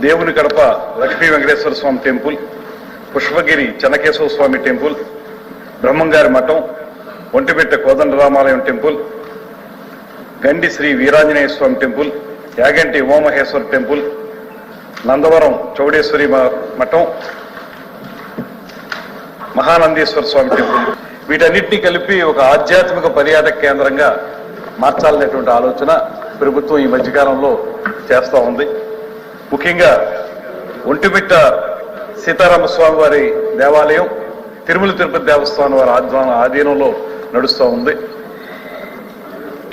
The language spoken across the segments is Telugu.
దేవుని కడప లక్ష్మీ వెంకటేశ్వర స్వామి టెంపుల్, పుష్పగిరి చెన్నకేశవ స్వామి టెంపుల్, బ్రహ్మంగారి మఠం, ఒంటిమిట్ట కోదండరామాలయం టెంపుల్, గండి శ్రీ వీరాంజనేయ స్వామి టెంపుల్, యాగంటి ఉమామహేశ్వర టెంపుల్, నందవరం చౌడేశ్వరి మఠం, మహానందీశ్వర స్వామి టెంపుల్, వీటన్నిటినీ కలిపి ఒక ఆధ్యాత్మిక పర్యాటక కేంద్రంగా మార్చాలనేటువంటి ఆలోచన ప్రభుత్వం ఈ మధ్యకాలంలో చేస్తూ ఉంది. ముఖ్యంగా ఒంటిమిట్ట సీతారామస్వామి వారి దేవాలయం తిరుమల తిరుపతి దేవస్థానం వారి ఆధీనంలో నడుస్తూ ఉంది.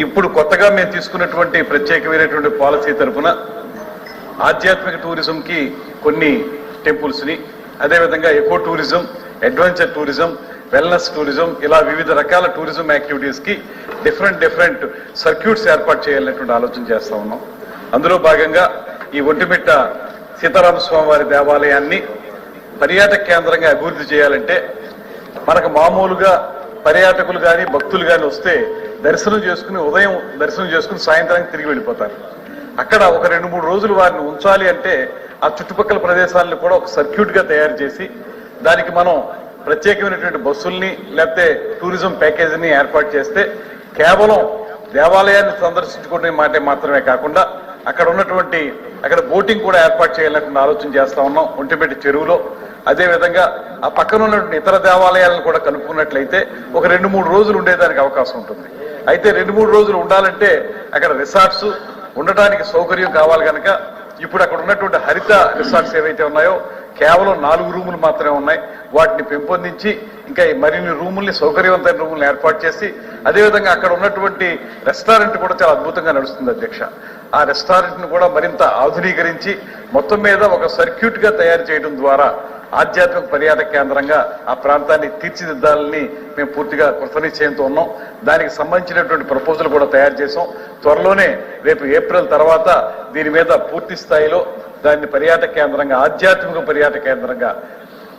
ఇప్పుడు కొత్తగా మేము తీసుకున్నటువంటి ప్రత్యేకమైనటువంటి పాలసీ తరఫున ఆధ్యాత్మిక టూరిజంకి కొన్ని టెంపుల్స్ని, అదేవిధంగా eco tourism, adventure tourism, wellness tourism, ఇలా వివిధ రకాల టూరిజం యాక్టివిటీస్కి డిఫరెంట్ సర్క్యూట్స్ ఏర్పాటు చేయాలనేటువంటి ఆలోచన చేస్తూ ఉన్నాం. అందులో భాగంగా ఈ ఒంటిమిట్ట సీతారామస్వామి వారి దేవాలయాన్ని పర్యాటక కేంద్రంగా అభివృద్ధి చేయాలంటే మనకు మామూలుగా పర్యాటకులు కానీ భక్తులు కానీ వస్తే ఉదయం దర్శనం చేసుకుని సాయంత్రానికి తిరిగి వెళ్ళిపోతారు. అక్కడ ఒక 2-3 రోజులు వారిని ఉంచాలి అంటే ఆ చుట్టుపక్కల ప్రదేశాలను కూడా ఒక సర్క్యూట్గా తయారు చేసి దానికి మనం ప్రత్యేకమైనటువంటి బస్సుల్ని లేకపోతే టూరిజం ప్యాకేజీని ఏర్పాటు చేస్తే కేవలం దేవాలయాన్ని సందర్శించుకునే మాట మాత్రమే కాకుండా అక్కడ బోటింగ్ కూడా ఏర్పాటు చేయాలన్నటువంటి ఆలోచన చేస్తా ఉన్నాం ఒంటిమిట్ట చెరువులో. అదేవిధంగా ఆ పక్కన ఉన్నటువంటి ఇతర దేవాలయాలను కూడా కనుక్కున్నట్లయితే ఒక 2-3 రోజులు ఉండేదానికి అవకాశం ఉంటుంది. అయితే 2-3 రోజులు ఉండాలంటే అక్కడ రిసార్ట్స్ ఉండటానికి సౌకర్యం కావాలి కనుక ఇప్పుడు అక్కడ ఉన్నటువంటి హరిత రిసార్ట్స్ ఏవైతే ఉన్నాయో కేవలం 4 రూములు మాత్రమే ఉన్నాయి. వాటిని పెంపొందించి ఇంకా మరిన్ని రూముల్ని, సౌకర్యవంతమైన రూములను ఏర్పాటు చేసి అదేవిధంగా అక్కడ ఉన్నటువంటి రెస్టారెంట్ కూడా చాలా అద్భుతంగా నడుస్తుంది అధ్యక్ష. ఆ రెస్టారెంట్ను కూడా మరింత ఆధునీకరించి మొత్తం మీద ఒక సర్క్యూట్గా తయారు చేయడం ద్వారా ఆధ్యాత్మిక పర్యాటక కేంద్రంగా ఆ ప్రాంతాన్ని తీర్చిదిద్దాలని మేము పూర్తిగా కృతనిశ్చయంతో ఉన్నాం. దానికి సంబంధించినటువంటి ప్రపోజల్ కూడా తయారు చేసాం. త్వరలోనే రేపు ఏప్రిల్ తర్వాత దీని మీద పూర్తి స్థాయిలో దాన్ని పర్యాటక కేంద్రంగా, ఆధ్యాత్మిక పర్యాటక కేంద్రంగా,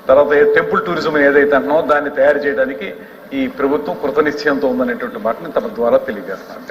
తర్వాత టెంపుల్ టూరిజం ఏదైతే అంటున్నామో దాన్ని తయారు చేయడానికి ఈ ప్రభుత్వం కృతనిశ్చయంతో ఉందనేటువంటి మాటని తమ ద్వారా తెలియజేస్తున్నాను.